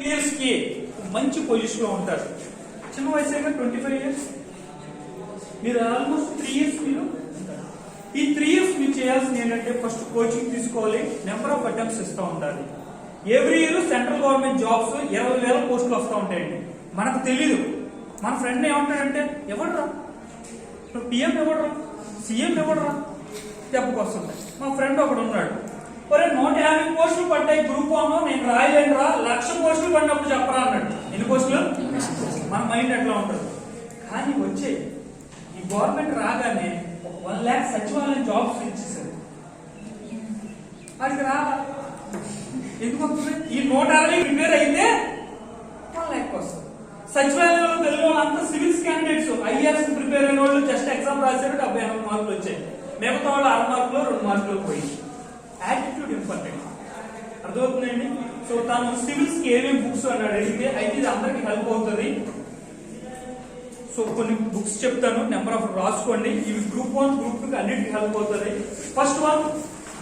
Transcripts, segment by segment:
Years కి మంచి position లో ఉంటారు. చిన్న వయసుగా 25 ఇయర్స్, మీరు ఆల్మోస్ట్ 3 ఇయర్స్ మీరు ఈ 3 ఇయర్స్ మీరు చేయాల్సింది ఏంటంటే ఫస్ట్ కోచింగ్ తీసుకోవాలి, నెంబర్ ఆఫ్ అటెంప్ట్స్ ఇస్తూ ఉండాలి. Every year central government jobs 20,000 పోస్టులు వస్తూ ఉంటాయండి. మనకు తెలీదు. మన ఫ్రెండ్ ఏమంటాడంటే ఎవడరా పిఎం, ఎవడరా సీఎం, ఎవడరా చెప్పుకొస్తుంది. మా ఫ్రెండ్ ఒకడు ఉన్నాడు, 150 పోస్టులు పడ్డాయి గ్రూప్ 1, నేను రాయలేనురా, 1,00,000 పోస్టులు పడినప్పుడు చెప్పరా అన్నాడు. ఎన్ని పోస్టులు? మన మైండ్ ఎట్లా ఉంటుంది. కానీ వచ్చే ఈ గవర్నమెంట్ రాగానే 1 lakh సచివాలయం జాబ్స్ ఇచ్చేసారు. అది రా ఎందుకు వస్తుంది? ఈ 160 ప్రిపేర్ అయితే 1 lakh వస్తుంది. సచివాలయంలో తెలుగు అంతా సివిల్స్ క్యాండిడేట్స్, ఐఏఎస్ ప్రిపేర్ అయిన వాళ్ళు జస్ట్ ఎగ్జామ్ రాశారు, 78 మార్కులు వచ్చాయి. మిగతా వాళ్ళు 6 మార్కులు 2 మార్కులు పోయి. యాటిట్యూడ్ ఇంపార్టెంట్, అర్థమవుతుందండి. సో తను సివిల్స్ కి ఏమేమి బుక్స్ అన్నాడు అడిగితే అయితే ఇది అందరికి హెల్ప్ అవుతుంది. సో కొన్ని బుక్స్ చెప్తాను, నెంబర్ ఆఫ్ రాసుకోండి. ఇవి గ్రూప్ 1 గ్రూప్ 2 అన్నిటికీ హెల్ప్ అవుతుంది. First one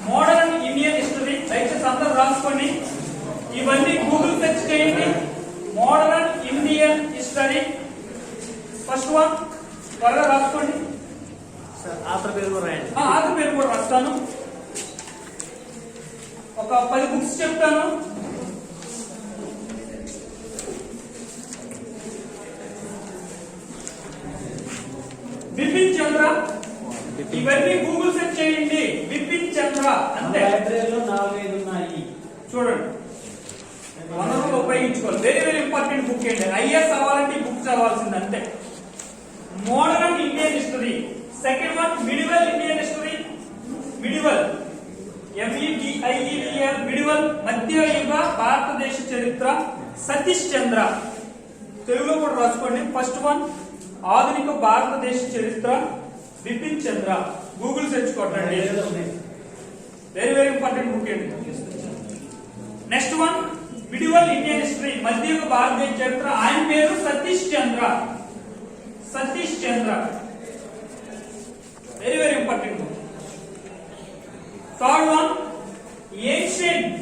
modern Indian history, దయచేసి అందరూ రాసుకోండి. ఇవన్నీ గూగుల్ సెర్చ్ చేయండి. Modern Indian history first one, త్వరగా రాసుకోండి. ఆథర్ పేరు కూడా రాయండి. ఆథర్ పేరు కూడా రాస్తాను. ఒక 10 బుక్స్ చెప్తాను. బిపిన్ చంద్ర, ఇవన్నీ గూగుల్ సెర్చ్ చేయండి. బిపిన్ చంద్ర అంతే. లైబ్రరీలో 4-5 ఉన్నాయి, చూడండి. వనరులు ఉపయోగించుకోవాలి. వెరీ వెరీ ఇంపార్టెంట్ బుక్ ఏంటి. ఐఏఎస్ అవ్వాలంటే ఈ బుక్ చదవాల్సింది అంతే. Modern Indian history. Second one medieval Indian history. Medieval MEDIEVL medieval, మధ్యయుగ భారతదేశ చరిత్ర. సతీష్ చంద్ర, తెలుగులో కూడా రాసుకోండి. ఫస్ట్ వన్ ఆధునిక భారతదేశ చరిత్ర, బిపిన్ చంద్ర. గూగుల్ సెర్చ్ కొట్టండి. వెరీ వెరీ ఇంపార్టెంట్ బుక్ ఏంటి. Next one medieval Indian history, మధ్యయుగ భారతదేశ చరిత్ర. ఆయన పేరు Satish Chandra. Satish Chandra, very very important book. Third one ancient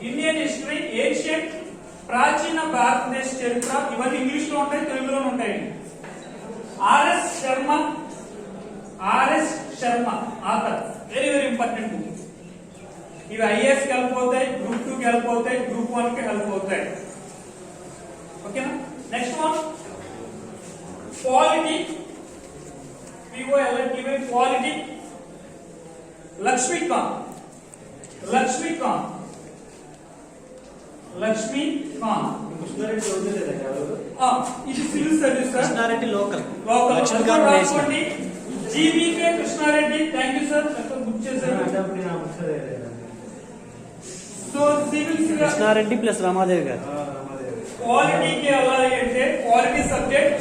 Indian history, ancient ప్రాచీన భారతదేశ చరిత్ర. ఇవన్నీ ఇంగ్లీష్ లో ఉంటాయి, తెలుగులోనే ఉంటాయి. R S Sharma author. Very very important book. ఇవి ఐఏఎస్ కి హెల్ప్ అవుతాయి, గ్రూప్ 2 కి హెల్ప్ అవుతాయి, గ్రూప్ 1 కి హెల్ప్ అవుతాయి. ఓకేనా. Next one polity, polity. Laxmikanth, ఇది సివిల్ సర్వీస్. కృష్ణారెడ్డి లోకల్. రాసుకోండి. GVK Krishna Reddy. Thank you sir, book చేశారు. So civil Krishna Reddy plus Ramadevi garu. క్వాలిటీకి వెళ్ళాలి అంటే క్వాలిటీ సబ్జెక్ట్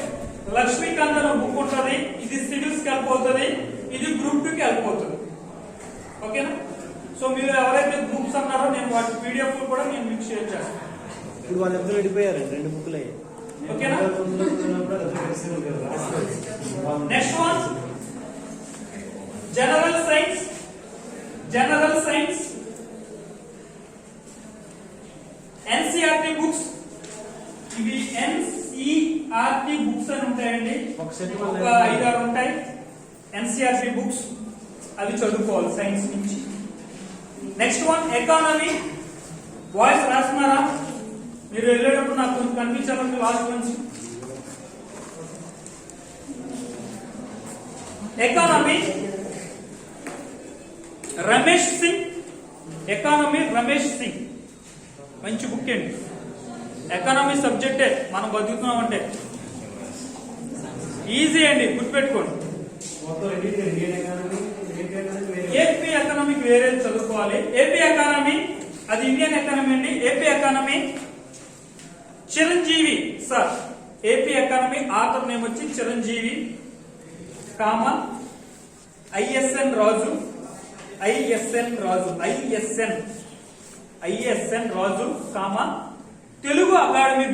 లక్ష్మీకాంత్ అనే బుక్ ఉంటుంది. ఇది సివిల్స్ కి హెల్ప్ అవుతుంది, ఇది గ్రూప్ 2 కి హెల్ప్ అవుతుంది. ఓకేనా. సో మీరు ఎవరైతే బుక్స్ అన్నారో నేను వాటి పీడిఎఫ్ కూడా నేను మీకు షేర్ చేస్తాను. ఇప్పుడు వాళ్ళిద్దరు విడిపోయారు, 2 బుక్లు అయ్యాయి. ఓకేనా. Next one general science. NCERT books. ఇవి ఎన్సీఆర్టీ బుక్స్ అని ఉంటాయండి, ఒక 5-6 ఉంటాయి. ఎన్సీఆర్టీ బుక్స్ అవి చదువుకోవాలి సైన్స్ నుంచి. Next one economy. వాయిస్ రాస్తున్నారా? మీరు వెళ్ళేటప్పుడు నాకు కొంచెం కనిపించాలంటే లాస్ట్ నుంచి. ఎకానమీ రమేష్ సింగ్. మంచి బుక్ ఏంటి. ఎకానమీ సబ్జెక్టే మనం బతుకుతున్నామంటే ఈజీ అండి, గుర్తుపెట్టుకోండి. ఏపీ ఎకనామిక్ వేరే చదువుకోవాలి. ఏపీ ఎకానమీ అది ఇండియన్ ఎకానమీ అండి. AP economy Chiranjeevi sir. AP economy author name వచ్చి Chiranjeevi, ISN Raju. Telugu academy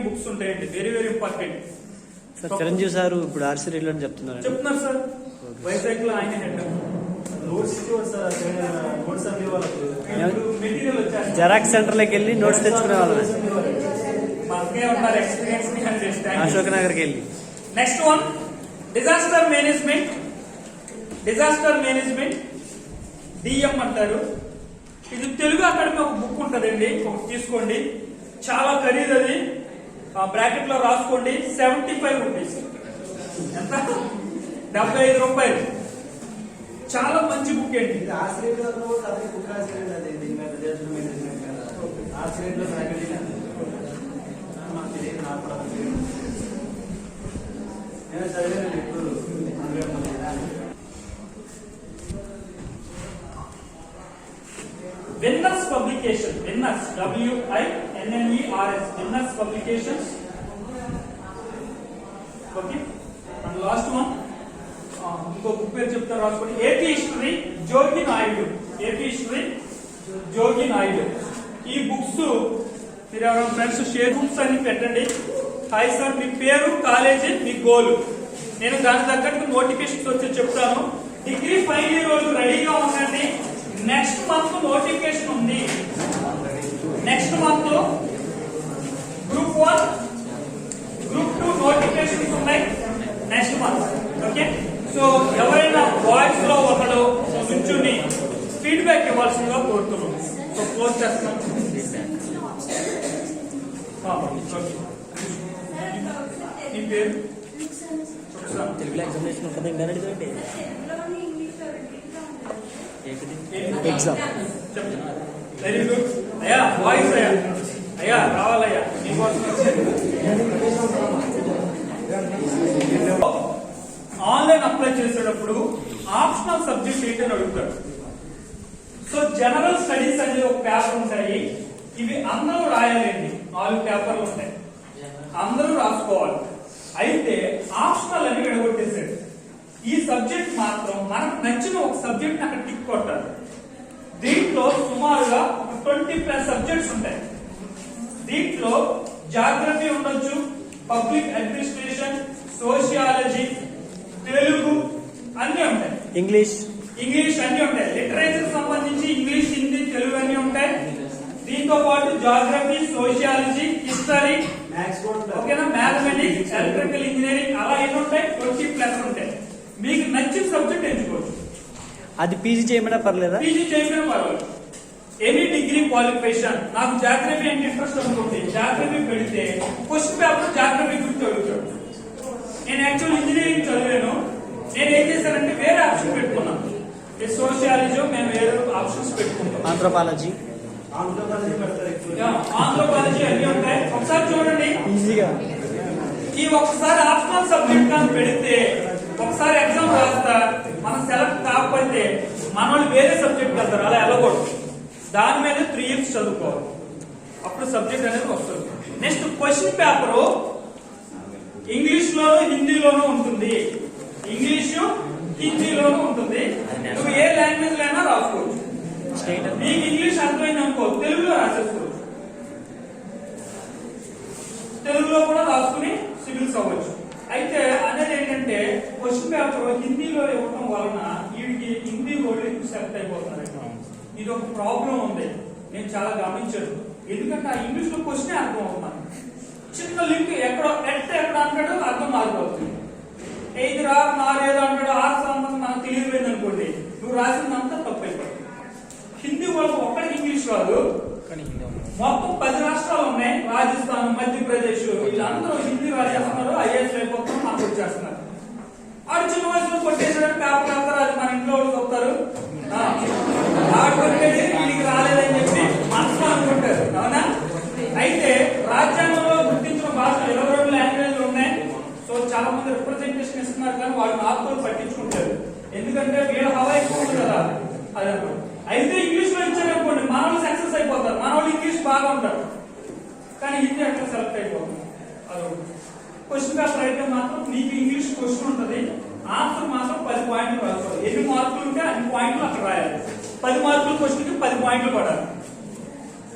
books ఉంటాయండి. Very very important. Chiranjeevi sir ఇప్పుడు ఆర్సీ రీడ్ చెప్తున్నారు సార్. వైజాగ్ లో ఆయన హెడ్. మెటీరియల్ వచ్చేసి జెరాక్స్ సెంటర్లోకి వెళ్ళి నోట్స్ తెచ్చుకునే వాళ్ళమే. మనకే ఉన్నారు ఎక్స్పీరియన్స్ అశోక్ నగర్కి వెళ్ళి. Next one disaster management. Disaster management DM అంటారు. ఇది తెలుగు అకాడమీ ఒక బుక్ ఉంటుందండి, ఒకటి తీసుకోండి. చాలా ఖరీదు అది, బ్రాకెట్ లో రాసుకోండి. 75 రూపీస్. ఎంత? 75 రూపాయలు. చాలా మంచి బుక్ అండి. Winners Publication. Winners, WINNERS. Winners Publications. Okay. And last one. ఇంకో బుక్ పేరు చెప్తారు, రాసుకోండి. ఏపీ హిస్టరీ జోగి నాయుడు. ఏపీ హిస్టరీ జోగి నాయుడు. ఈ బుక్స్ మీరు ఎవరైనా ఫ్రెండ్స్ షేర్ బుక్స్ అని పెట్టండి. హాయ్ సార్, మీ పేరు, కాలేజీ, మీ గోల్. నేను దాని తగ్గట్టు నోటిఫికేషన్స్ వచ్చి చెప్తాను. డిగ్రీ ఫైనల్ ఇయర్ వాళ్ళు రెడీగా ఉండండి. నెక్స్ట్ మంత్ నోటిఫికేషన్ ఉంది. Next month group 1, group 2 notifications ఉన్నాయి నెక్స్ట్ మంత్. ఓకే. సో ఎవరైనా వాయిస్ లో ఒకడు నుంచుని ఫీడ్బ్యాక్ ఇవ్వాల్సిందిగా కోరుతున్నాం. సో క్లోజ్ చేస్తున్నాం. మీ పేరు తెలుగులో ఎగ్జామినేషన్ ఉంటుంది ఇంటర్నెట్ తోటి ఎగ్జామ్. వెరీ గుడ్ అయ్యా. వాయిస్ అయ్యా, అయ్యా రావాలయ్యా మీకోసం. ఆన్లైన్ అప్లై చేసేటప్పుడు ఆప్షనల్ సబ్జెక్ట్ ఏంటని అడుగుతాడు. సో జనరల్ స్టడీస్ అనేది ఒక పేపర్ ఉంటాయి. ఇవి అందరూ రాయాలండి. 4 పేపర్లు ఉంటాయి, అందరూ రాసుకోవాలి. అయితే ఆప్షనల్ అని విడగొట్టేసాడు. ఈ సబ్జెక్ట్ మాత్రం మనకు నచ్చిన ఒక సబ్జెక్ట్ అక్కడ టిక్ కొట్టాలి. దీంట్లో సుమారుగా 20+ సబ్జెక్ట్స్ ఉంటాయి. దీంట్లో జాగ్రఫీ ఉండొచ్చు, పబ్లిక్ అడ్మినిస్ట్రేషన్, సోషియాలజీ, తెలుగు అన్ని ఉంటాయి. ఇంగ్లీష్ అన్ని ఉంటాయి. లిటరేచర్ సంబంధించి ఇంగ్లీష్, హిందీ, తెలుగు అన్ని ఉంటాయి. దీంతో పాటు జాగ్రఫీ, సోషియాలజీ, హిస్టరీ, ఓకేనా, మ్యాథమెటిక్స్, ఎలక్ట్రికల్ ఇంజనీరింగ్ అలా ఎన్ని ఉంటాయి? 20+ ఉంటాయి. మీకు నచ్చిన సబ్జెక్ట్ ఎంచుకోవచ్చు. అది పీజీ చేయమన్నా పర్లేదా? పీజీ చేయమన్నా పర్లేదు. Any degree qualification. నాకు జాగ్రఫీ అంటే ఇంట్రెస్ట్ అనుకుంటే జాగ్రఫీ పెడితే క్వశ్చన్ పేపర్ జాగ్రఫీ గురించి అడుగుతాడు. నేను యాక్చువల్ ఇంజనీరింగ్ చదివాను. నేను ఏం చేశానంటే వేరే ఆప్షన్ పెట్టుకున్నాను. సోషియాలజీ మేము వేరే ఆప్షన్స్ పెట్టుకుంటాం. ఆంథ్రోపాలజీ అన్ని ఉంటాయి. ఒకసారి చూడండి ఈజీగా. ఈ ఒక్కసారి ఆప్షనల్ సబ్జెక్ట్ కానీ పెడితే ఒకసారి ఎగ్జామ్ రాస్తా మనం సెలెక్ట్ కాకపోతే మన వాళ్ళు వేరే సబ్జెక్ట్ వెళ్తారు. అలా వెళ్ళకూడదు. దాని మీద 3 ఇయర్స్ చదువుకోవాలి. అప్పుడు సబ్జెక్ట్ అనేది వస్తుంది. నెక్స్ట్ క్వశ్చన్ పేపర్ ఇంగ్లీష్ లోను, హిందీలోనూ ఉంటుంది. ఇంగ్లీషు, హిందీలోనూ ఉంటుంది. నువ్వు ఏ లాంగ్వేజ్ అయినా రాసుకోవచ్చు. మీకు ఇంగ్లీష్ అర్థమైంది అనుకో, తెలుగులో రాసేసుకోవచ్చు. తెలుగులో కూడా రాసుకుని సివిల్స్ అవ్వచ్చు. అయితే అనేది ఏంటంటే క్వశ్చన్ పేపర్ హిందీలో ఇవ్వడం వలన వీడికి హిందీ వాళ్ళు ఎక్కువ సెలెక్ట్ అయిపోతున్నారు. ఇది ఒక ప్రాబ్లం ఉంది, నేను చాలా గమనించాను. ఎందుకంటే ఆ ఇంగ్లీష్ లో క్వశ్చన్ అర్థం అవుతున్నాను. చిన్న లింక్ ఎక్కడ అంటాడు అర్థం మారిపోతుంది. ఏది రా నారేదో అంటాడు, ఆ సంబంధం మనకు తెలియలేదు అనుకోండి, నువ్వు రాసిందంతా తప్పు అయిపోతుంది. హిందీ వాళ్ళకి ఒక్కడికి ఇంగ్లీష్ రాదు. మొత్తం 10 రాష్ట్రాలు ఉన్నాయి. రాజస్థాన్, మధ్యప్రదేశ్, వీళ్ళందరూ హిందీ రాసేస్తున్నారు. ఐఏఎస్ అయిపోతున్నారు, మనకు వచ్చేస్తున్నారు. ఆడు చిన్న వయసులో కొట్టేసాడు పేపర్. అది మన ఇంట్లో వాళ్ళు చెప్తారు, ఆడు కొట్టేది వీడికి రాలేదని చెప్పి మనసులో అనుకుంటారు. అవునా? అయితే రాజ్యాంగంలో గుర్తించిన భాషలు 22 లాంగ్వేజ్లు ఉన్నాయి. సో చాలా మంది రిప్రజెంటేషన్ ఇస్తున్నారు, కానీ వాళ్ళు ఆత్మలు పట్టించుకుంటారు. ఎందుకంటే వీళ్ళ హవా ఎక్కువ ఉంది కదా. అదే అయితే ఇంగ్లీష్ లో ఇచ్చారనుకోండి, మన వాళ్ళు సక్సెస్ అయిపోతారు. మన వాళ్ళు ఇంగ్లీష్ బాగా ఉంటారు, కానీ హిందీ అట్లా సెలెక్ట్ అయిపోతుంది. అదొకటి. క్వశ్చన్ పేపర్ అయితే మాత్రం నీకు ఇంగ్లీష్ క్వశ్చన్ ఉంటుంది, ఆన్సర్ మాత్రం 10 పాయింట్లు రాసుకోవాలి. ఎన్ని మార్కులు ఉంటే అన్ని పాయింట్లు అక్కడ రాయాలి. 10 మార్కుల క్వశ్చన్ కి 10 పాయింట్లు పడాలి.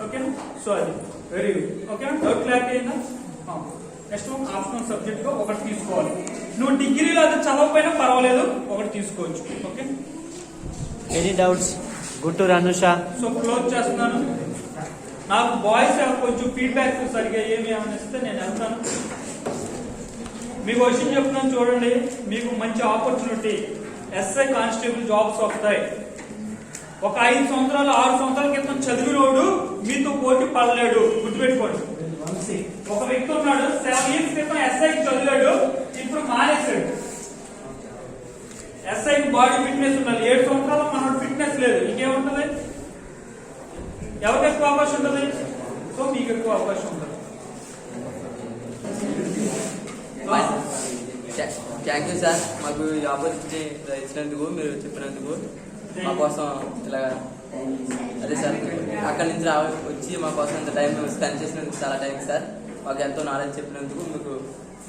ఓకే, సో అది very good. Okay, doubt clarity అయిందా? నెక్స్ట్ ఆప్షనల్ సబ్జెక్ట్ గా ఒకటి తీసుకోవాలి. నువ్వు డిగ్రీలో అది చదవకపోయినా పర్వాలేదు, ఒకటి తీసుకోవచ్చు. Okay. Any doubts? Guntur Anusha. So close చేస్తున్నాను. నాకు బాయ్స్ కొంచెం ఫీడ్బ్యాక్ సరిగా ఏమి ఇస్తే నేను వెళ్తాను. మీకు విషయం చెప్తున్నాను చూడండి, మీకు మంచి ఆపర్చునిటీ. ఎస్ఐ కానిస్టేబుల్ జాబ్స్ వస్తాయి. ఒక 5 సంవత్సరాలు 6 సంవత్సరాల క్రితం చదివినోడు మీతో పోటీ పడలేడు, గుర్తుపెట్టుకోండి. ఒక వ్యక్తి ఉన్నాడు 7 years క్రితం ఎస్ఐ చదివాడు, ఇప్పుడు మానేశాడు. ఎస్ఐ బాడీ ఫిట్నెస్ ఉండాలి. 7 సంవత్సరాలు మనోడు ఫిట్నెస్ లేదు, ఇంకేముంటది? ఎవరికి ఎక్కువ అవకాశం ఉంటుంది? సో మీకు ఎక్కువ అవకాశం ఉంటుంది. థ్యాంక్ యూ సార్, మాకు ఈ ఆపర్చునిటీ ఇచ్చినందుకు, మీరు చెప్పినందుకు మా కోసం ఇలా. అదే సార్, అక్కడి నుంచి వచ్చి మా కోసం ఇంత టైం స్పెండ్ చేసినందుకు చాలా థ్యాంక్స్ సార్. మాకు ఎంతో నాలెడ్జ్ చెప్పినందుకు,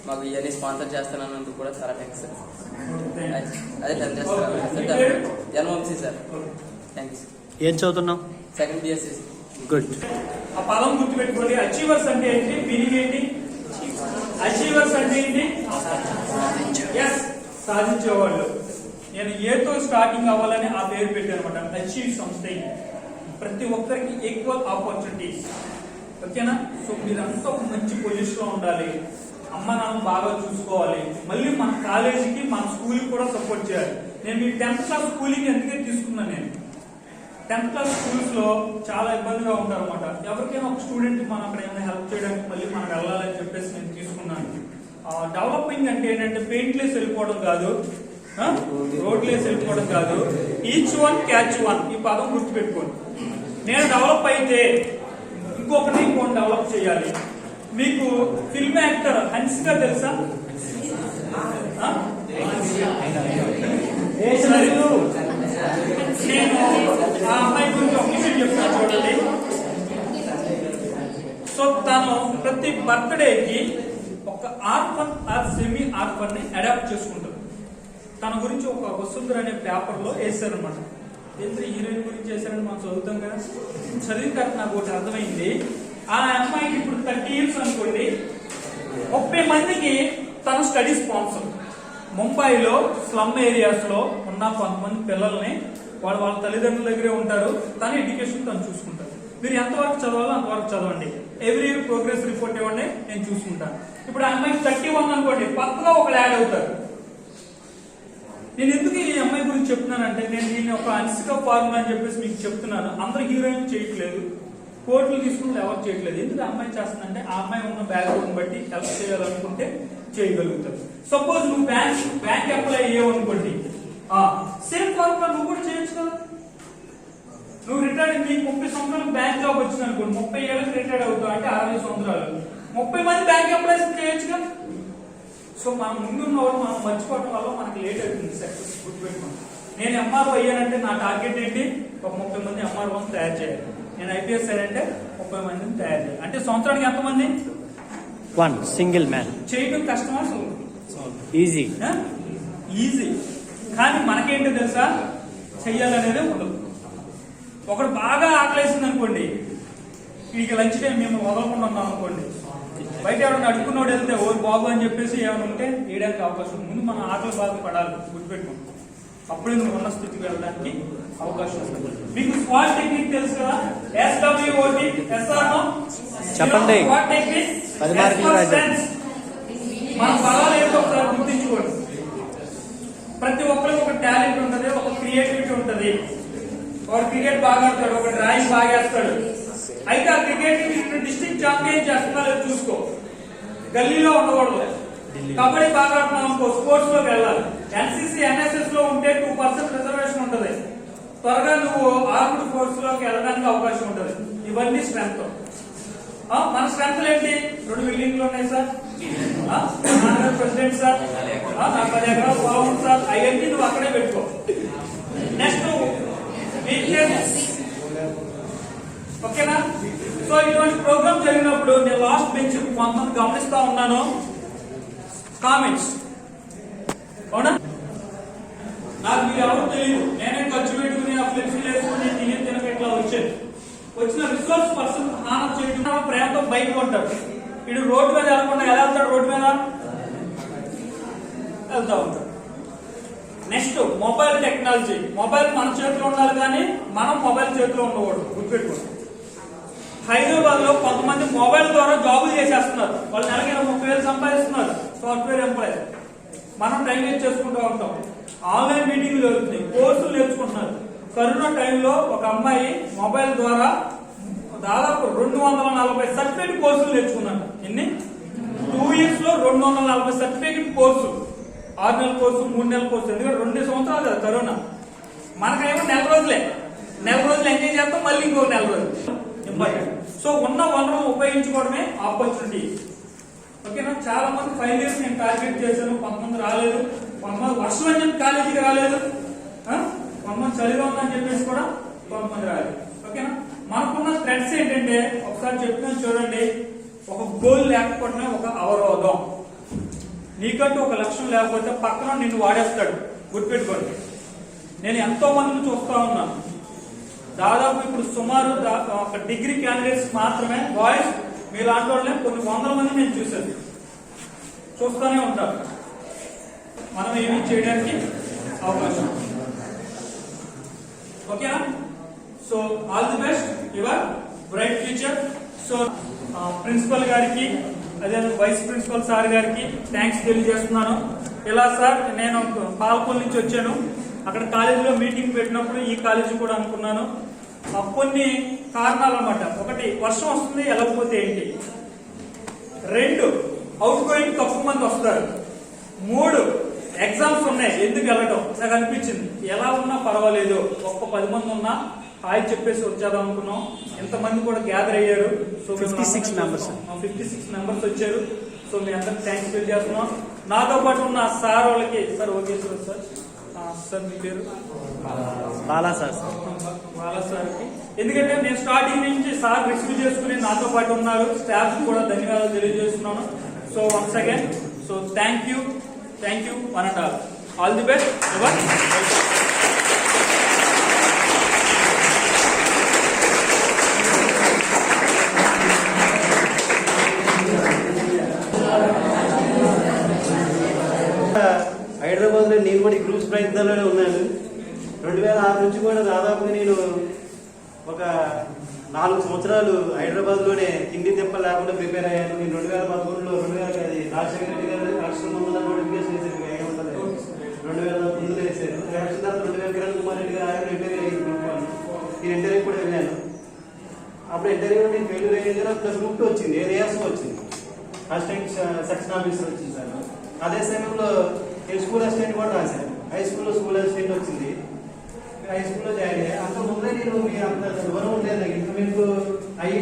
మాకు ఇవన్నీ స్పాన్సర్ చేస్తున్నందుకు కూడా చాలా థ్యాంక్స్ సార్. అదే టెన్ చేస్తాను జన్మవంశీ సార్. Thank you. ఏం చదువుతున్నావు? Second BSc. గుడ్. ఆ పదం గుర్తుపెట్టుకోండి. అచీవర్స్ అంటే ఏంటి, మీనింగ్ ఏంటి? అచీవర్స్ అంటే ఏంటి? ఎస్, సాధించేవాళ్ళు. నేను ఏతో స్టార్టింగ్ అవ్వాలని ఆ పేరు పెట్టాను అనమాట. Achieve something. ప్రతి ఒక్కరికి ఈక్వల్ ఆపర్చునిటీస్. ఓకేనా? సో మీరంతా ఒక మంచి పొజిషన్ లో ఉండాలి. అమ్మ నాన్న బాగా చూసుకోవాలి. మళ్ళీ మన కాలేజీకి మన స్కూల్కి కూడా సపోర్ట్ చేయాలి. నేను మీ 10th క్లాస్ స్కూలింగ్ ఎందుకే తీసుకున్నాను. నేను 10th క్లాస్ స్కూల్స్ లో చాలా ఇబ్బందిగా ఉంటారు అనమాట. ఎవరికైనా ఒక స్టూడెంట్ మనం అక్కడ ఏమైనా హెల్ప్ చేయడానికి మళ్ళీ మనం వెళ్ళాలని చెప్పేసి నేను తీసుకున్నాను. డెవలపింగ్ అంటే ఏంటంటే పెయింట్లేసి వెళ్ళిపోవడం కాదు, రోడ్లేసి వెళ్ళిపోవడం కాదు. ఈచ్ వన్ క్యాచ్ వన్, ఈ పదం గుర్తుపెట్టుకోండి. నేను డెవలప్ అయితే ఇంకొకటి డెవలప్ చేయాలి. మీకు ఫిల్మ్ యాక్టర్ హన్సిక తెలుసా? నేను ఆ అమ్మాయి గురించి ఒక విషయం చెప్తాను చూడండి. సో తను ప్రతి బర్త్డేకి ఒక ఆర్ఫన్ ఆర్ సెమీ ఆర్ఫన్ ని అడాప్ట్ చేసుకుంటారు. తన గురించి ఒక వసుంధర అనే పేపర్ లో వేసారనమాట. ఏంటంటే హీరోయిన్ గురించి వేసారని మనం చదువుతాం కదా. చదివిన తర్వాత నాకు ఒకటి అర్థమైంది. ఆ అమ్మాయికి ఇప్పుడు 30 years అనుకోండి. 30 మందికి తన స్టడీ స్పాన్సర్. ముంబైలో స్లమ్ ఏరియాస్ లో ఉన్న కొంతమంది పిల్లల్ని వాళ్ళ తల్లిదండ్రుల దగ్గరే ఉంటారు. తన ఎడ్యుకేషన్ తను చూసుకుంటారు. మీరు ఎంతవరకు చదవాలో అంతవరకు చదవండి. ఎవ్రీ ఇయర్ ప్రోగ్రెస్ రిపోర్ట్ ఇవ్వండి, నేను చూసుకుంటాను. ఇప్పుడు ఆ అమ్మాయికి 31 అనుకోండి, పక్కగా ఒకళ్ళు యాడ్ అవుతారు. నేను ఎందుకు ఈ అమ్మాయి గురించి చెప్తున్నానంటే, నేను దీన్ని ఒక హన్సిక ఫార్ములా అని చెప్పేసి మీకు చెప్తున్నాను. అందరు హీరోయిన్ చేయట్లేదు, కోర్టులు తీసుకుంటే ఎవరు చేయట్లేదు. ఎందుకు అమ్మాయి చేస్తుందంటే, ఆ అమ్మాయి ఉన్న బ్యాక్గ్రౌండ్ బట్టి హెల్ప్ చేయాలనుకుంటే చేయగలుగుతారు. సపోజ్ నువ్వు బ్యాంక్ అప్లై అయ్యావనుకోండి, సేమ్ ఫార్ములా నువ్వు కూడా చేయొచ్చు కదా. నువ్వు రిటైర్డ్, నీకు 30 సంవత్సరాలకు బ్యాంక్ జాబ్ వచ్చింది అనుకోండి, 30 ఏళ్ళకి రిటైర్డ్ అవుతావు అంటే 60 సంవత్సరాలు, 30 మంది బ్యాంక్ అప్లైస్ చేయొచ్చు కదా. సో మనం ముందున్న వాళ్ళు మనం మర్చిపోవడం వల్ల మనకి లేట్ అవుతుంది సక్సెస్. గుర్తుపెట్టుకోండి. నేను ఎంఆర్ఓ అయ్యానంటే నా టార్గెట్ ఏంటి? ఒక 30 మంది ఎంఆర్ఓని తయారు చేయాలి. నేను ఐపీఎస్ అయ్యానంటే 30 మందిని తయారు చేయాలి. అంటే సంవత్సరానికి ఎంతమంది? 1 సింగిల్ మ్యాన్. చేయడం కష్టమా? ఈజీ. ఈజీ. కానీ మనకేంటో తెలుసా, చెయ్యాలనేదే ఉండదు. ఒకడు బాగా ఆకలేసింది అనుకోండి, వీడికి లంచ్ టైం మేము వదలకుండా ఉన్నాం అనుకోండి, బయట ఎవరైనా అడుక్కున్నోడు వెళ్తే ఓ బాబు అని చెప్పేసి ఏమైనా ఉంటే వేయడానికి అవకాశం ఉంది. ముందు మన ఆకలి బాగా పడాలి, గుర్తుపెట్టుకోండి. అప్పుడే నువ్వు ఉన్న స్థితికి వెళ్ళడానికి అవకాశం ఉంది. మీకు స్క్వాట్ టెక్నిక్ తెలుసు కదా, SWOT, SRO చెప్పండి. స్క్వాట్ టెక్నిక్ 10 మార్కులు రాయండి. మన బలాలు ఏంటో ఒకసారి గుర్తించుకోండి. ప్రతి ఒక్కరికి ఒక టాలెంట్ ఉంటుంది, ఒక క్రియేటివిటీ ఉంటుంది. ఒక క్రికెట్ బాగా ఆడతాడు, ఒక డ్రాయింగ్ బాగా వేస్తాడు. అయితే ఆ క్రికెట్ డిస్ట్రిక్ట్ ఛాంపియన్ చేస్తున్నారో చూసుకో. గల్లీలో ఉండకూడదు. కబడ్డీ బాగా ఆడుతున్నాం అనుకో, స్పోర్ట్స్ లోకి వెళ్ళాలి. NCC, NSS లో ఉంటే 2% రిజర్వేషన్ ఉంటుంది. త్వరగా నువ్వు ఆర్మ్డ్ ఫోర్స్ లోకి వెళ్ళడానికి అవకాశం ఉంటుంది. ఇవన్నీ స్ట్రెంత్. మన స్ట్రెంత్ ఏంటి? 2 బిల్డింగ్లు ఉన్నాయి సార్, ప్రెసిడెంట్ సార్, నాకు 10 ఎకరాలు పొలం ఉంది సార్. అవన్నీ నువ్వు అక్కడే పెట్టుకో. Next weakness. ఓకేనా? సో ఇటువంటి ప్రోగ్రామ్ జరిగినప్పుడు నేను లాస్ట్ బెంచ్ కొంతమంది గమనిస్తా ఉన్నాను, కామెంట్స్. అవునా? నాకు మీరు ఎవరు తెలియదు. నేనే ఖర్చు పెట్టుకుని ఆ ఫ్లెక్సీలు వేసుకుని తినక ఇట్లా వచ్చేది. వచ్చిన రిసోర్స్ పర్సన్ స్నానం చేయకుండా ప్రేమతో బైక్ కొంటాడు. వీడు రోడ్డు మీద వెళ్ళకుండా ఎలా వెళ్తాడు? రోడ్డు మీద వెళ్తా ఉంటాడు. Next mobile technology. మొబైల్ మన చేతిలో ఉండాలి కానీ మనం మొబైల్ చేతిలో ఉండకూడదు, గుర్తుపెట్టుకోండి. హైదరాబాద్ లో కొంతమంది మొబైల్ ద్వారా జాబులు చేసేస్తున్నారు. వాళ్ళు నెలకి 30,000 సంపాదిస్తున్నారు, సాఫ్ట్వేర్ ఎంప్లాయీస్. మనం టైం వేస్ట్ చేసుకుంటూ ఉంటాం. ఆన్లైన్ మీటింగ్లు జరుగుతున్నాయి, కోర్సులు నేర్చుకుంటున్నారు. కరోనా టైంలో ఒక అమ్మాయి మొబైల్ ద్వారా దాదాపు 240 సర్టిఫికేట్ కోర్సులు నేర్చుకున్నాను. ఎన్ని 2 years లో 240 సర్టిఫికేట్ కోర్సు. 6 నెలల కోర్సు, 3 నెలల కోర్సు. ఎందుకంటే 2 సంవత్సరాలు కదా కరోనా. మనకేమో నెల రోజులు ఎంజాయ్ చేస్తాం, మళ్ళీ ఇంకో నెల రోజులు ఇంపార్టెంట్. సో ఉన్న వనరులను ఉపయోగించుకోవడమే ఆపర్చునిటీ. ఓకేనా. చాలా మంది 5 years నేను టార్గెట్ చేశాను, కొంతమంది రాలేదు, కొంతమంది వర్షం అని చెప్పి కాలేజీకి రాలేదు, కొంతమంది చలిగా ఉందని చెప్పేసి కూడా కొంతమంది రాలేదు. ఓకేనా. మనకున్న థ్రెడ్స్ ఏంటంటే ఒకసారి చెప్పిన చూడండి, ఒక గోల్ లేకపోవడమే ఒక అవరోధం. నీకంటూ ఒక లక్ష్యం లేకపోతే పక్కన నిన్ను వాడేస్తాడు, గుర్తుపెట్టుకోండి. నేను ఎంతో మందిని చూస్తా ఉన్నాను. దాదాపు ఇప్పుడు సుమారు ఒక డిగ్రీ క్యాండిడేట్స్ మాత్రమే బాయ్స్, మీలాంటి వాళ్ళని కొన్ని 100 మంది నేను చూస్తూనే ఉంటాను. మనం ఏమి చేయడానికి అవకాశం. ఓకేనా. So all the best, your bright future. So principal గారికి, అదే వైస్ ప్రిన్సిపల్ సార్ గారికి థ్యాంక్స్ తెలియజేస్తున్నాను. ఇలా సార్, నేను పాలకొల్లు నుంచి వచ్చాను. అక్కడ కాలేజీలో మీటింగ్ పెట్టినప్పుడు ఈ కాలేజీ కూడా అనుకున్నాను. కొన్ని కారణాలు అన్నమాట. ఒకటి, వర్షం వస్తుంది, వెళ్ళకపోతే ఏంటి. 2, అవుట్ గోయింగ్ తక్కువ మంది వస్తారు. 3, ఎగ్జామ్స్ ఉన్నాయి, ఎందుకు వెళ్ళటం. నాకు అనిపించింది ఎలా ఉన్నా పర్వాలేదు, ఒక్క 10 మంది ఉన్నా హాయ్ చెప్పేసి వచ్చేద్దాం అనుకున్నాం. ఎంతమంది కూడా గ్యాదర్ అయ్యారు. సో 56 మెంబర్స్ వచ్చారు. సో మీ అందరికి థ్యాంక్స్ తెలియజేస్తున్నాం. నాతో పాటు ఉన్న సార్ వాళ్ళకి, సార్ ఓకే సార్, సార్ మీ పేరు బాలా సార్. బాలా సార్కి, ఎందుకంటే నేను స్టార్టింగ్ నుంచి సార్ రిసీవ్ చేసుకుని నాతో పాటు ఉన్నారు. స్టాఫ్ కూడా ధన్యవాదాలు తెలియజేస్తున్నాను. So once again, so thank you one and all the best. Hyderabad లో నేను కూడా ఈ గ్రూప్స్ ప్రయత్నాల్లోనే ఉన్నాను. 2006 నుంచి కూడా దాదాపుగా నేను ఒక 4 సంవత్సరాలు హైదరాబాద్ లోనే తిండి తెప్ప లేకుండా ప్రిపేర్ అయ్యాను. నేను 2013లో రాజశేఖర రెడ్డి గారు రాష్ట్రం ముందు నోటిఫికేషన్ వేసారు, 2009లో వేసారు. ఎలక్షన్ తర్వాత 2000 కిరణ్ కుమార్ రెడ్డి గారు ఇంటర్వ్యూ అయ్యింది గ్రూప్ 1. నేను ఇంటర్వ్యూ కూడా వెళ్ళాను. అప్పుడు ఇంటర్వ్యూ నేను ఫెయిల్యూర్ అయ్యేది. గ్రూప్ 2 వచ్చింది, ఏరియాస్లో వచ్చింది, అసిస్టెంట్ సెక్షన్ ఆఫీసర్ వచ్చింది సార్. అదే సమయంలో నేను స్కూల్ అసిస్టెంట్ కూడా రాశాను. హై స్కూల్లో స్కూల్ అసిస్టెంట్ వచ్చింది, హై స్కూల్లో జాయిన్ అయ్యాను. అంత ముందే నేను అంత దూరం ఉండేది. ఇంకా మీకు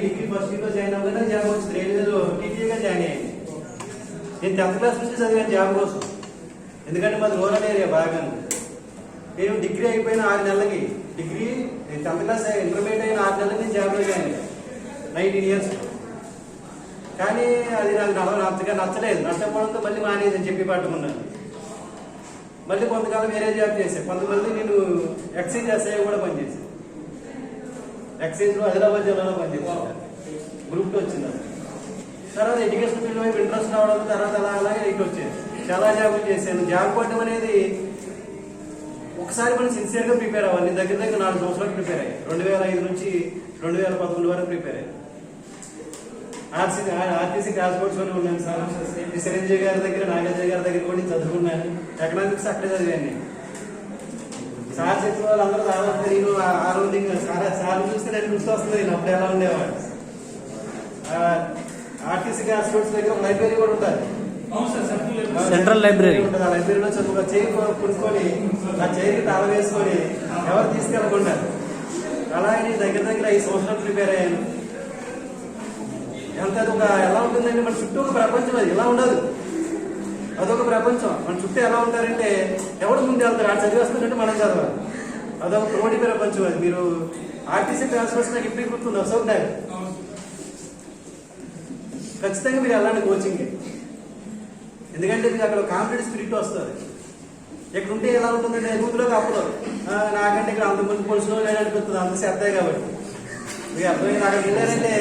డిగ్రీ ఫస్ట్ ఇయర్లో జాయిన్ అవ్వగానే జాబ్ వచ్చింది. రైల్వేలో టీటీగా జాయిన్ అయ్యాను. నేను 10th క్లాస్ నుంచి చదివాను జాబ్ కోసం, ఎందుకంటే మాది రూరల్ ఏరియా బాగా. నేను డిగ్రీ అయిపోయిన 6 నెలలకి, డిగ్రీ 10th క్లాస్ ఇంటర్మీడియట్ అయిన 6 నెలలకి నేను జాబ్లో జాయిన్ అయ్యాను. 19 years. కానీ అది నాకు అంతగా నచ్చలేదు. నచ్చకపోవడంతో మళ్ళీ మానేదని చెప్పి పట్టుకున్నాను. మళ్ళీ కొంతకాలం వేరే జాబ్ చేశాను. కొంతమంది నేను ఎక్సైజ్ ఎస్ఐ కూడా పనిచేశాను. ఎక్సైజ్లో ఆదిలాబాద్ జిల్లాలో పనిచేశాను. గ్రూప్ 2 వచ్చింది. తర్వాత ఎడ్యుకేషన్ ఫీల్డ్ వైపు ఇంట్రెస్ట్ రావడం, తర్వాత అలాగే ఇటు వచ్చాను. చాలా జాబులు చేశాను. జాబ్ కొట్టడం అనేది ఒకసారి మనం సిన్సియర్గా ప్రిపేర్ అవ్వాలి. నేను దగ్గర 4 సంవత్సరాలు ప్రిపేర్ అయ్యాను. 2005 నుంచి 2011 వరకు ప్రిపేర్ అయ్యాను. ఆర్టీసీ క్రాస్ కోర్స్ లో ఉన్నాను సార్. చిరంజీవి గారి దగ్గర, నాగార్జున గారి దగ్గర కూడా చదువుకున్నాను. ఎకనామిక్స్ అక్కడే చదివాను నేను. సార్ చెప్పిన వాళ్ళందరూ దాదాపు నేను ఆ రోజు సార్ చూస్తే నేను గుర్తు వస్తుంది. నేను అప్పుడు ఎలా ఉండేవాడు. ఆర్టీసీ క్రాస్ కోర్స్ దగ్గర ఒక లైబ్రరీ కూడా ఉంటుంది, సెంట్రల్ లైబ్రరీ ఉంటుంది. ఆ లైబ్రరీలో చదువు చైర్ కొనుక్కొని ఆ చైర్కి తాళ వేసుకొని ఎవరు తీసుకెళ్ళకుండా అలాగే నేను దగ్గర 5 సంవత్సరాలు ప్రిపేర్ అయ్యాను. ఎంత ఎలా ఉంటుందంటే మన చుట్టూ ఒక ప్రపంచం, అది ఇలా ఉండదు, అదొక ప్రపంచం. మన చుట్టూ ఎలా ఉంటారంటే ఎవడు ముందు వెళ్తారు, ఆ చదివేస్తుందంటే మనం చదవాలి. అదొక ప్రోడి ప్రపంచం. అది మీరు ఆర్టీసీ ట్రాన్స్ఫర్స్ నాకు ఇప్పుడు గుర్తుంది, అశోక్ నగర్. ఖచ్చితంగా మీరు వెళ్ళండి కోచింగ్, ఎందుకంటే మీకు అక్కడ కాంపిటేటివ్ స్పిరిట్ వస్తుంది. ఇక్కడ ఉంటే ఎలా ఉంటుందంటే యూత్లోకి అప్పుడు నాకంటే ఇక్కడ అంతమంది పోలీసులో లేదనిపిస్తుంది, అంత శ్రద్ధే కాబట్టి. మీకు అర్థమైంది. అక్కడికి వెళ్ళారంటే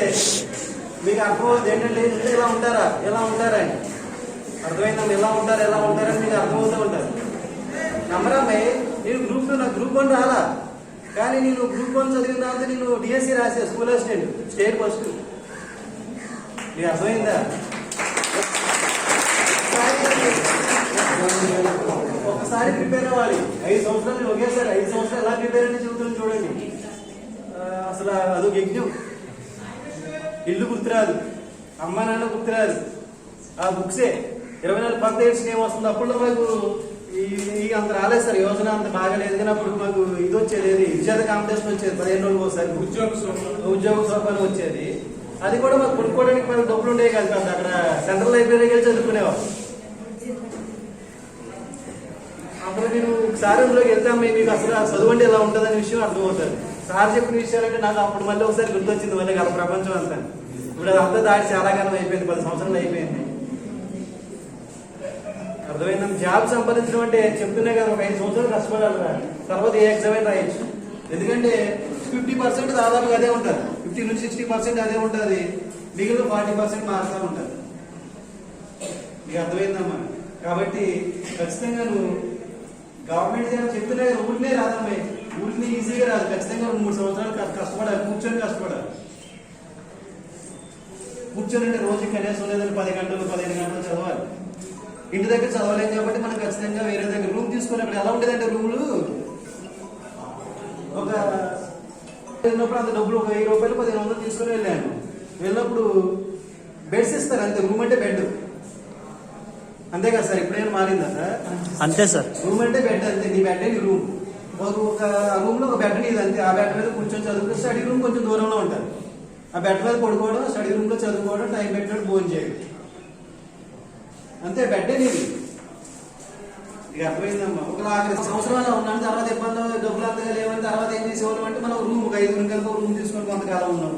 మీకు అర్థమవుతుంది ఏంటంటే ఇలా ఉంటారా అని అర్థమైందా, ఎలా ఉంటారని మీకు అర్థమవుతూ ఉంటారు. నమ్మరమ్మాయి, నేను గ్రూప్ 2 నాకు గ్రూప్ 1 రాలా, కానీ నేను గ్రూప్ 1 చదివిన తర్వాత నేను డిఎస్సి రాసే స్కూల్ అసిస్టెంట్ స్టేట్ ఫస్ట్. నీకు అర్థమైందా? ఒకసారి ప్రిపేర్ అవ్వాలి. 5 సంవత్సరాలు నేను ఒకేసారి 5 సంవత్సరాలు ఎలా ప్రిపేర్ అంటే చెబుతున్నాను చూడండి. అసలు అదొక యజ్ఞం. ఇల్లు గుర్తురాదు, అమ్మ నాన్న గుర్తురాదు, ఆ బుక్సే 24 పర్సెంట్ ఏం వస్తుంది. అప్పుడు మాకు ఈ అంత రాలేదు సార్, యోజన అంత బాగాలేదు. కానీ అప్పుడు మాకు ఇది వచ్చేది, విజేత కాంపిటీషన్ వచ్చేది 15 రోజులు ఒకసారి ఉద్యోగ సోపాలు వచ్చేది. అది కూడా మాకు కొనుక్కోవడానికి మనకు డబ్బులు ఉండేవి కాదు కదా. అక్కడ సెంట్రల్ లైబ్రరీకి వెళ్ళి చదువుకునేవాళ్ళు. అప్పుడు నేను ఒకసారి అందులోకి వెళ్తాం, మీకు అసలు చదువు అంటే ఎలా ఉంటుందనే విషయం అర్థమవుతుంది. సార్ చెప్పిన విషయాలంటే నాకు అప్పుడు మళ్ళీ ఒకసారి గుర్తొచ్చింది, మళ్ళీ గల ప్రపంచం అంతా. ఇప్పుడు అదంతా దాటి చాలా కాలం అయిపోయింది, 10 సంవత్సరాలు అయిపోయింది. అర్థమైంది. జాబ్ సంపాదించడం అంటే చెప్తున్నా కదా, ఒక 5 సంవత్సరాలు కష్టపడాలి, తర్వాత ఏ ఎగ్జామ్ అయినా రాయొచ్చు. ఎందుకంటే 50% దాదాపుగా అదే ఉంటుంది, 50 నుంచి 60% అదే ఉంటుంది, మిగిలిన 40% మారుతూ ఉంటుంది. నీకు అర్థమైందమ్మా? కాబట్టి ఖచ్చితంగా నువ్వు గవర్నమెంట్ చెప్తున్నా కదా, ఊరినే రాదమ్మాయి, ఊరిని ఈజీగా రాదు. ఖచ్చితంగా 3 సంవత్సరాలు కష్టపడాలి, కూర్చొని కష్టపడాలి. కూర్చొని అంటే రోజుకి కనీసం లేదని 10 గంటలు 15 గంటలు చదవాలి. ఇంటి దగ్గర చదవలేం కాబట్టి మనం ఖచ్చితంగా వేరే దగ్గర రూమ్ తీసుకుని, అక్కడ ఎలా ఉండేదంటే రూములు ఒక వెళ్ళినప్పుడు అంత డబ్బులు ఒక 1000 రూపాయలు 1500 తీసుకుని వెళ్ళాను. వెళ్ళినప్పుడు బెడ్స్ ఇస్తారు అంతే, రూమ్ అంటే బెడ్ అంతే కదా సార్. ఇప్పుడేమైనా మారిందా సార్? అంతే సార్. రూమ్ అంటే బెడ్ అంతే, నీ బెడ్ నీ రూమ్. ఒక రూమ్ లో ఒక బెడ్ నీది అంతే. ఆ బెడ్ మీద కూర్చొని చదువుకుంటే, స్టడీ రూమ్ కొంచెం దూరంలో ఉంటుంది. ఆ బెడ్ మీద పడుకోవడం, స్టడీ రూమ్ లో చదువుకోవడం, టైం పెట్టినట్టు భోజనం చేయడం అంతే. బెడ్డే నీది. ఇక అర్థమైందమ్మా? ఒక 5 సంవత్సరాలు ఉన్నాను, తర్వాత ఇబ్బంది, డబ్బులు అంతగా లేవని తర్వాత ఏం చేసేవాళ్ళం అంటే మనం రూమ్ ఒక 5 కలిపి రూమ్ తీసుకొని కొంతకాలం ఉన్నాం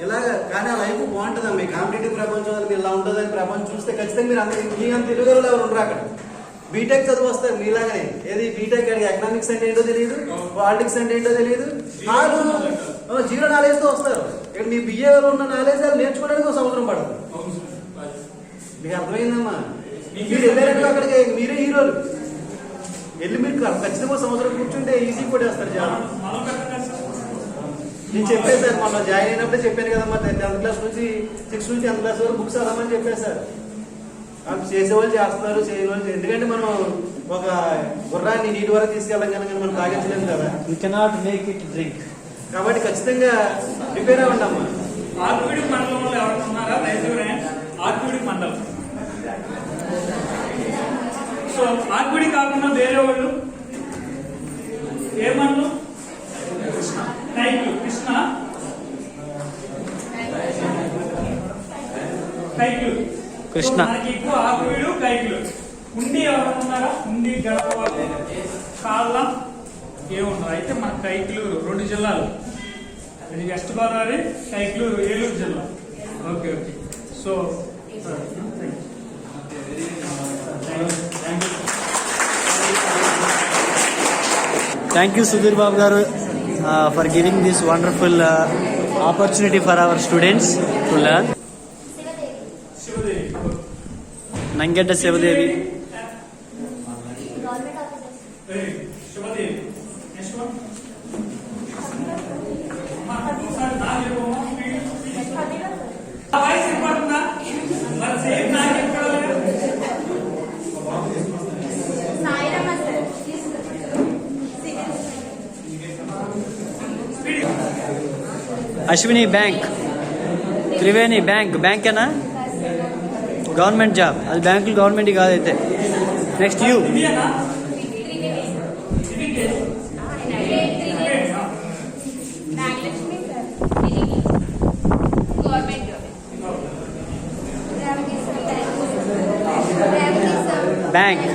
ఇలాగా. కానీ ఆ లైఫ్ బాగుంటుందమ్మా. ఈ కాంపిటేటివ్ ప్రపంచం అది ఇలా ఉంటుందని ప్రపంచం చూస్తే ఖచ్చితంగా మీరు అందరూ మీ అంత తెలుగు ఎవరు ఉండరు అక్కడ. బీటెక్ చదువు వస్తారు మీలాగానే. ఏది బీటెక్ అని ఎకనామిక్స్ అంటే ఏంటో తెలియదు, పాలిటిక్స్ అంటే ఏంటో తెలియదు, 0 నాలెడ్జ్తో వస్తారు. ఇక్కడ మీ బిఏలో ఉన్న నాలెడ్జ్ అది నేర్చుకోవడానికి 1 సంవత్సరం పడుతుంది. మీకు అర్థమైందమ్మా? మీరు వెళ్ళారంటే అక్కడికి మీరే హీరోలు. వెళ్ళి మీరు ఖచ్చితంగా 1 సంవత్సరం కూర్చుంటే ఈజీ కొట్టేస్తారు జాబ్. నేను చెప్పాను సార్, మొన్న జాయిన్ అయినప్పుడే చెప్పాను కదమ్మా, 10th క్లాస్ నుంచి 6 నుంచి 10th క్లాస్ వరకు బుక్స్ చదవమని చెప్పాను సార్. చేసేవాళ్ళు చేస్తున్నారు, చేయవాళ్ళు. ఎందుకంటే మనం ఒక గుర్రాన్ని నీటి వరకు తీసుకెళ్ళాం కనుక మనం తాగించలేము కదా. You cannot make it drink. కాబట్టి ఖచ్చితంగా ప్రిపేర్ అవ్వండి అమ్మా. ఆర్కిడ్ మండలంలో ఎవరు ఉన్నారా? ఆర్కిడ్ మండలం. సో ఆర్కిడ్ కాకుండా వేరే వాళ్ళు ఏ మండలం? కైక్లు. కృష్ణ కైక్లు. కృష్ణ. మనకి ఎక్కువ ఆకువీడు కైక్లు. ఉండి ఎవరు ఉన్నారా? ఉండి గడప కాళ్ళ ఏమున్నారు? అయితే మన కైక్లూరు 2 జిల్లాలు, ఇది వెస్ట్ గోదావరి, కైక్లూరు ఏలూరు జిల్లా. Okay okay. So Thank you, Sudhir Babu garu, for giving this wonderful opportunity for our students to learn. Nangedda Sivadevi. Sivadevi. Next one voice ఇంపార్టెంటా? మరి సేమ్ నాకు ఎక్కడ Ashwini Bank, Triveni Bank, bank na government job. అది బ్యాంకులు government కాదైతే. Next you. Bank